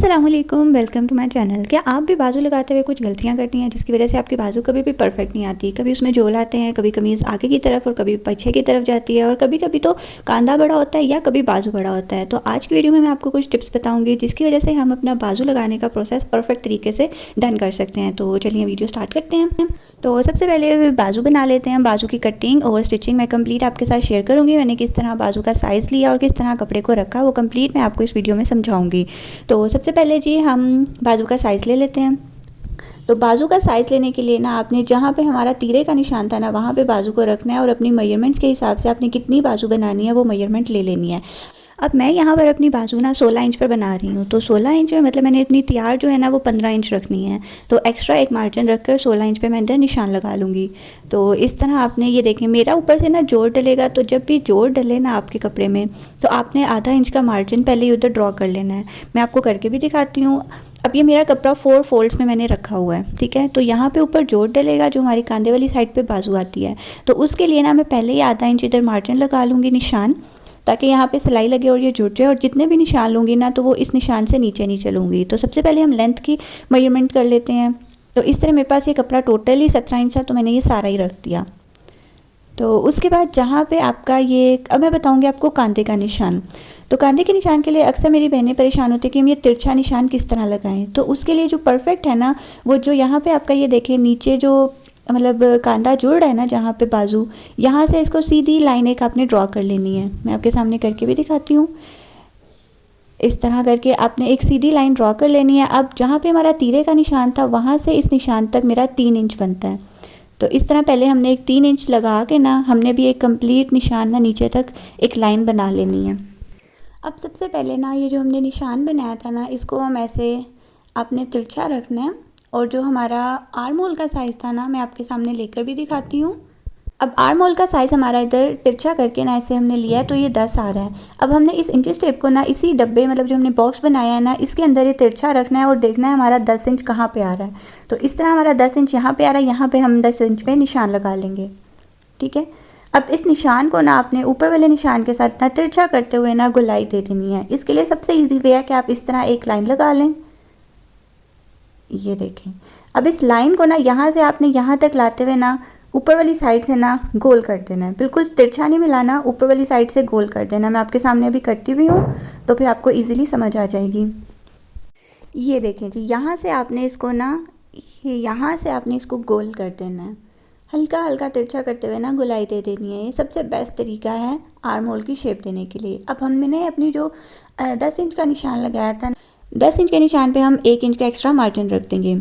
अस्सलाम वालेकुम, welcome to my channel. क्या आप भी बाजू लगाते हुए कुछ गलतियां करती हैं जिसकी वजह से आपकी बाजू कभी भी परफेक्ट नहीं आती? कभी उसमें झोल आते हैं, कभी कमीज़ आगे की तरफ और कभी पीछे की तरफ जाती है और कभी कभी तो कांधा बड़ा होता है या कभी बाजू बड़ा होता है। तो आज की वीडियो में मैं आपको कुछ टिप्स बताऊँगी जिसकी वजह से हम अपना बाजू लगाने का प्रोसेस परफेक्ट तरीके से डन कर सकते हैं। तो चलिए वीडियो स्टार्ट करते हैं। तो सबसे पहले बाजू बना लेते हैं। बाजू की कटिंग और स्टिचिंग मैं कंप्लीट आपके साथ शेयर करूँगी। मैंने किस तरह बाजू का साइज़ लिया और किस तरह कपड़े को रखा वो कंप्लीट मैं आपको इस वीडियो में समझाऊँगी। तो सबसे पहले जी हम बाजू का साइज़ ले लेते हैं। तो बाजू का साइज़ लेने के लिए ना आपने जहाँ पे हमारा तीरे का निशान था ना वहाँ पे बाजू को रखना है और अपनी मेजरमेंट्स के हिसाब से आपने कितनी बाजू बनानी है वो मेजरमेंट ले लेनी है। अब मैं यहाँ पर अपनी बाजू ना 16 इंच पर बना रही हूँ। तो 16 इंच में मतलब मैंने इतनी तैयार जो है ना वो 15 इंच रखनी है। तो एक्स्ट्रा एक मार्जिन रखकर 16 इंच पे मैं इधर निशान लगा लूँगी। तो इस तरह आपने ये देखें मेरा ऊपर से ना जोड़ डलेगा, तो जब भी जोड़ डले ना आपके कपड़े में तो आपने आधा इंच का मार्जिन पहले ही उधर ड्रॉ कर लेना है। मैं आपको करके भी दिखाती हूँ। अब ये मेरा कपड़ा 4 फोल्ड्स में मैंने रखा हुआ है, ठीक है। तो यहाँ पे ऊपर जोड़ डलेगा जो हमारी कांधे वाली साइड पे बाजू आती है। तो उसके लिए ना मैं पहले ही आधा इंच इधर मार्जिन लगा लूँगी निशान, ताकि यहाँ पे सिलाई लगे और ये जुड़ जाए। और जितने भी निशान लूँगी ना तो वो इस निशान से नीचे नहीं चलूँगी। तो सबसे पहले हम लेंथ की मेजरमेंट कर लेते हैं। तो इस तरह मेरे पास ये कपड़ा टोटली 17 इंच था, तो मैंने ये सारा ही रख दिया। तो उसके बाद जहाँ पे आपका ये अब मैं बताऊँगी आपको कांधे का निशान। तो कांधे के निशान के लिए अक्सर मेरी बहनें परेशान होती है कि हम ये तिरछा निशान किस तरह लगाएं। तो उसके लिए जो परफेक्ट है ना वो जो यहाँ पे आपका ये देखें नीचे जो मतलब कांधा जुड़ रहा है ना जहाँ पे बाजू, यहाँ से इसको सीधी लाइन एक आपने ड्रॉ कर लेनी है। मैं आपके सामने करके भी दिखाती हूँ। इस तरह करके आपने एक सीधी लाइन ड्रॉ कर लेनी है। अब जहाँ पे हमारा तीरे का निशान था वहाँ से इस निशान तक मेरा 3 इंच बनता है। तो इस तरह पहले हमने एक 3 इंच लगा के ना हमने भी एक कंप्लीट निशान ना नीचे तक एक लाइन बना लेनी है। अब सबसे पहले ना ये जो हमने निशान बनाया था ना इसको हम ऐसे आपने तिरछा रखना है। और जो हमारा आर्म होल का साइज़ था ना मैं आपके सामने लेकर भी दिखाती हूँ। अब आर्म होल का साइज़ हमारा इधर तिरछा करके ना ऐसे हमने लिया है, तो ये 10 आ रहा है। अब हमने इस इंचेस टेप को ना इसी डब्बे मतलब जो हमने बॉक्स बनाया है ना इसके अंदर ये तिरछा रखना है और देखना है हमारा 10 इंच कहाँ पे आ रहा है। तो इस तरह हमारा 10 इंच यहाँ पे आ रहा है, यहाँ पे हम 10 इंच पे निशान लगा लेंगे, ठीक है। अब इस निशान को ना आपने ऊपर वाले निशान के साथ ना तिरछा करते हुए ना गोलाई दे देनी है। इसके लिए सबसे ईजी वे है कि आप इस तरह एक लाइन लगा लें। ये देखें। अब इस लाइन को ना यहाँ से आपने यहाँ तक लाते हुए ना ऊपर वाली साइड से ना गोल कर देना है। बिल्कुल तिरछा नहीं मिलाना, ऊपर वाली साइड से गोल कर देना। मैं आपके सामने अभी करती भी हूँ तो फिर आपको इजीली समझ आ जाएगी। ये देखें जी, यहाँ से आपने इसको ना यहाँ से आपने इसको गोल कर देना है। हल्का हल्का तिरछा करते हुए ना गोलाई दे देनी है। ये सबसे बेस्ट तरीका है आर्म होल की शेप देने के लिए। अब हमने अपनी जो 10 इंच का निशान लगाया था, 10 इंच के निशान पे हम 1 इंच का एक्स्ट्रा मार्जिन रख देंगे।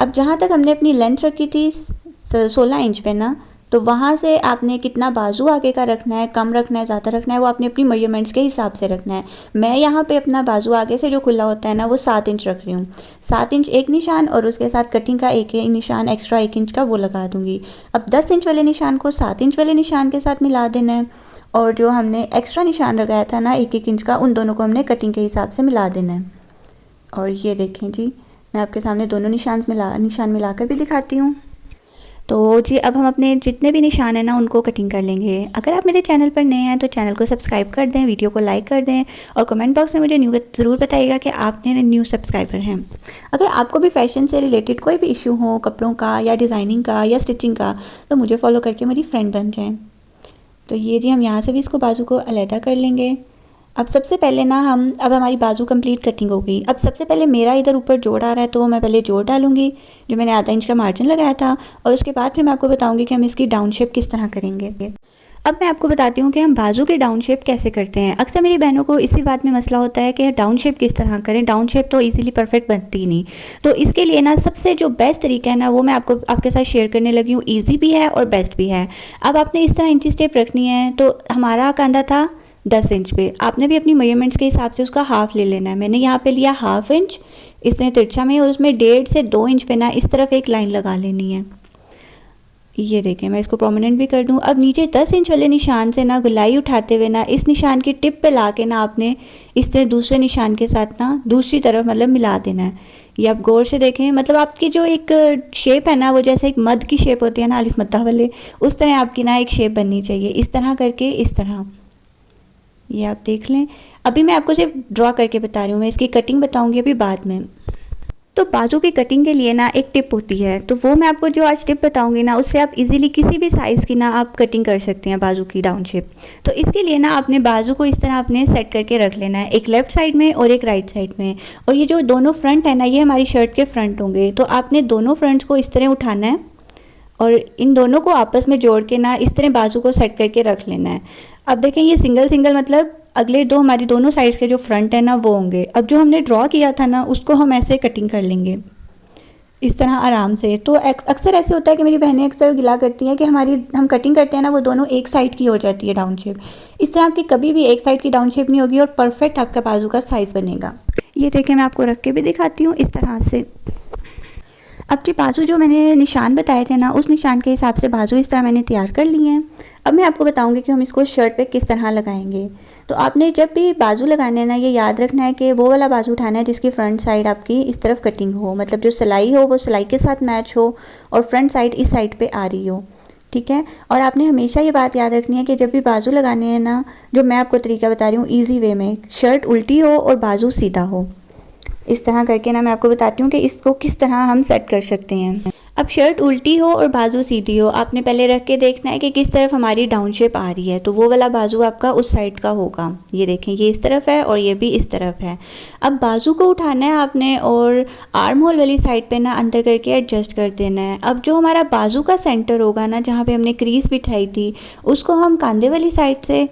अब जहाँ तक हमने अपनी लेंथ रखी थी 16 इंच पे ना, तो वहाँ से आपने कितना बाजू आगे का रखना है, कम रखना है, ज़्यादा रखना है, वो आपने अपनी मेजरमेंट्स के हिसाब से रखना है। मैं यहाँ पे अपना बाजू आगे से जो खुला होता है ना वो 7 इंच रख रही हूँ। 7 इंच एक निशान और उसके साथ कटिंग का एक निशान एक्स्ट्रा 1 इंच का वो लगा दूँगी। अब 10 इंच वाले निशान को 7 इंच वाले निशान के साथ मिला देना है और जो हमने एक्स्ट्रा निशान लगाया था ना 1-1 इंच का, उन दोनों को हमने कटिंग के हिसाब से मिला देना है। और ये देखें जी, मैं आपके सामने दोनों निशान मिलाकर भी दिखाती हूँ। तो जी अब हम अपने जितने भी निशान हैं ना उनको कटिंग कर लेंगे। अगर आप मेरे चैनल पर नए हैं तो चैनल को सब्सक्राइब कर दें, वीडियो को लाइक कर दें और कमेंट बॉक्स में मुझे ज़रूर बताइएगा कि आपने न्यू सब्सक्राइबर हैं। अगर आपको भी फैशन से रिलेटेड कोई भी इशू हो, कपड़ों का या डिज़ाइनिंग का या स्टिचिंग का, तो मुझे फॉलो करके मेरी फ्रेंड बन जाएँ। तो ये जी हम यहाँ से भी इसको बाजू को अलहदा कर लेंगे। अब सबसे पहले ना अब हमारी बाजू कंप्लीट कटिंग हो गई। अब सबसे पहले मेरा इधर ऊपर जोड़ आ रहा है तो मैं पहले जोड़ डालूंगी जो मैंने आधा इंच का मार्जिन लगाया था। और उसके बाद फिर मैं आपको बताऊंगी कि हम इसकी डाउन शेप किस तरह करेंगे। अब मैं आपको बताती हूँ कि हम बाजू की डाउन शेप कैसे करते हैं। अक्सर मेरी बहनों को इसी बात में मसला होता है कि डाउन शेप किस तरह करें, डाउन शेप तो इजीली परफेक्ट बनती ही नहीं। तो इसके लिए ना सबसे जो बेस्ट तरीका है ना वो मैं आपके साथ शेयर करने लगी हूँ। ईजी भी है और बेस्ट भी है। अब आपने इस तरह इंची स्टेप रखनी है। तो हमारा कांधा था 10 इंच पे, आपने भी अपनी मेजरमेंट्स के हिसाब से उसका हाफ़ ले लेना है। मैंने यहाँ पे लिया ½ इंच इस तरह तिरछा में और उसमें 1.5 से 2 इंच पे ना इस तरफ एक लाइन लगा लेनी है। ये देखें, मैं इसको प्रोमिनेंट भी कर दूँ। अब नीचे 10 इंच वाले निशान से ना गोलाई उठाते हुए ना इस निशान की टिप पे ला के ना आपने इस तरह दूसरे निशान के साथ ना दूसरी तरफ मतलब मिला देना है। ये आप गौर से देखें, मतलब आपकी जो एक शेप है ना वो जैसे एक मद की शेप होती है ना अलिफ मद्दा वाले, उस तरह आपकी ना एक शेप बननी चाहिए। इस तरह करके इस तरह ये आप देख लें। अभी मैं आपको सिर्फ ड्रॉ करके बता रही हूँ, मैं इसकी कटिंग बताऊँगी अभी बाद में। तो बाजू की कटिंग के लिए ना एक टिप होती है, तो वो मैं आपको जो आज टिप बताऊंगी ना, उससे आप इजीली किसी भी साइज़ की ना आप कटिंग कर सकते हैं बाजू की डाउन शेप। तो इसके लिए ना आपने बाजू को इस तरह आपने सेट करके रख लेना है, एक लेफ़्ट साइड में और एक राइट साइड में। और ये जो दोनों फ्रंट है ना, ये हमारी शर्ट के फ्रंट होंगे। तो आपने दोनों फ्रंट्स को इस तरह उठाना है और इन दोनों को आपस में जोड़ के ना इस तरह बाजू को सेट करके रख लेना है। अब देखें, ये सिंगल सिंगल मतलब अगले दो हमारी दोनों साइड्स के जो फ्रंट है ना वो होंगे। अब जो हमने ड्रॉ किया था ना, उसको हम ऐसे कटिंग कर लेंगे इस तरह आराम से। तो अक्सर ऐसे होता है कि मेरी बहनें अक्सर गिला करती हैं कि हम कटिंग करते हैं ना, वो दोनों एक साइड की हो जाती है डाउन शेप। इस तरह आपकी कभी भी एक साइड की डाउन शेप नहीं होगी और परफेक्ट आपका बाजू का साइज़ बनेगा। ये देखिए, मैं आपको रख के भी दिखाती हूँ इस तरह से। अब जो बाजू जो मैंने निशान बताए थे ना, उस निशान के हिसाब से बाजू इस तरह मैंने तैयार कर लिए हैं। अब मैं आपको बताऊंगी कि हम इसको शर्ट पे किस तरह लगाएंगे। तो आपने जब भी बाजू लगाने हैं ना, ये याद रखना है कि वो वाला बाजू उठाना है जिसकी फ्रंट साइड आपकी इस तरफ कटिंग हो, मतलब जो सिलाई हो वो सिलाई के साथ मैच हो और फ्रंट साइड इस साइड पे आ रही हो, ठीक है। और आपने हमेशा ये बात याद रखनी है कि जब भी बाजू लगाने हैं ना, जो मैं आपको तरीका बता रही हूँ ईजी वे में, शर्ट उल्टी हो और बाजू सीधा हो। इस तरह करके ना मैं आपको बताती हूँ कि इसको किस तरह हम सेट कर सकते हैं। अब शर्ट उल्टी हो और बाजू सीधी हो, आपने पहले रख के देखना है कि किस तरफ हमारी डाउन शेप आ रही है। तो वो वाला बाजू आपका उस साइड का होगा। ये देखें, ये इस तरफ है और ये भी इस तरफ है। अब बाजू को उठाना है आपने और आर्म होल वाली साइड पे ना अंदर करके एडजस्ट कर देना है। अब जो हमारा बाजू का सेंटर होगा ना, जहाँ पे हमने क्रीज बिठाई थी, उसको हम कंधे वाली साइड से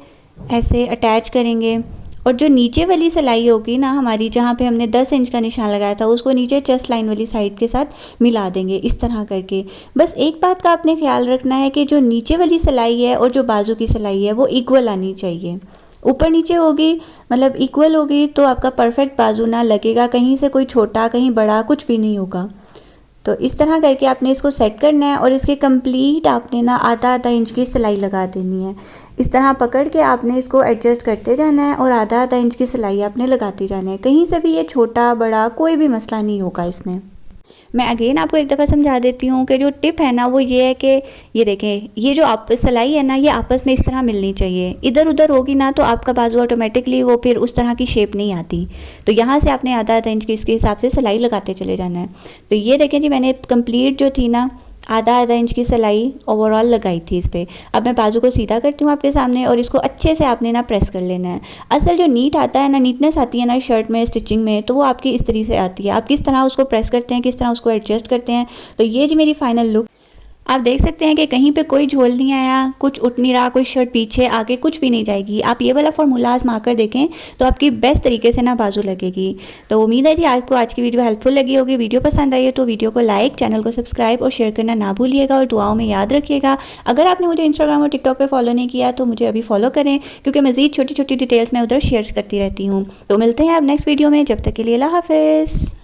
ऐसे अटैच करेंगे। और जो नीचे वाली सिलाई होगी ना हमारी, जहाँ पे हमने 10 इंच का निशान लगाया था, उसको नीचे चेस्ट लाइन वाली साइड के साथ मिला देंगे इस तरह करके। बस एक बात का आपने ख्याल रखना है कि जो नीचे वाली सिलाई है और जो बाजू की सिलाई है वो इक्वल आनी चाहिए। ऊपर नीचे होगी मतलब इक्वल होगी तो आपका परफेक्ट बाजू ना लगेगा, कहीं से कोई छोटा कहीं बड़ा कुछ भी नहीं होगा। तो इस तरह करके आपने इसको सेट करना है और इसके कंप्लीट आपने ना आधा आधा इंच की सिलाई लगा देनी है। इस तरह पकड़ के आपने इसको एडजस्ट करते जाना है और आधा आधा इंच की सिलाई आपने लगाती जाना है। कहीं से भी ये छोटा बड़ा कोई भी मसला नहीं होगा इसमें। मैं अगेन आपको एक दफ़ा समझा देती हूँ कि जो टिप है ना वो ये है कि ये देखें, ये जो आप सिलाई है ना, ये आपस में इस तरह मिलनी चाहिए। इधर उधर होगी ना तो आपका बाजू ऑटोमेटिकली वो फिर उस तरह की शेप नहीं आती। तो यहाँ से आपने आधा आधा इंच की इसके हिसाब से सिलाई लगाते चले जाना है। तो ये देखें जी, मैंने कंप्लीट जो थी ना आधा आधा इंच की सिलाई ओवरऑल लगाई थी इस पर। अब मैं बाजू को सीधा करती हूँ आपके सामने और इसको अच्छे से आपने ना प्रेस कर लेना है। असल जो नीट आता है ना, नीटनेस आती है ना शर्ट में स्टिचिंग में, तो वो आपकी इस तरीके से आती है। आप किस तरह उसको प्रेस करते हैं, किस तरह उसको एडजस्ट करते हैं। तो ये जी मेरी फाइनल लुक। आप देख सकते हैं कि कहीं पे कोई झोल नहीं आया, कुछ उठ नहीं रहा, कोई शर्ट पीछे आगे कुछ भी नहीं जाएगी। आप ये वाला फार्मूला आजमा कर देखें तो आपकी बेस्ट तरीके से ना बाजू लगेगी। तो उम्मीद है जी आपको आज की वीडियो हेल्पफुल लगी होगी। वीडियो पसंद आई है तो वीडियो को लाइक, चैनल को सब्सक्राइब और शेयर करना ना भूलिएगा और दुआओं में याद रखिएगा। अगर आपने मुझे इंस्टाग्राम और टिकटॉक पर फॉलो नहीं किया तो मुझे अभी फॉलो करें, क्योंकि मज़ीद छोटी छोटी डिटेल्स मैं उधर शेयर करती रहती हूँ। तो मिलते हैं आप नेक्स्ट वीडियो में, जब तक के लिए अल्लाह हाफिज़।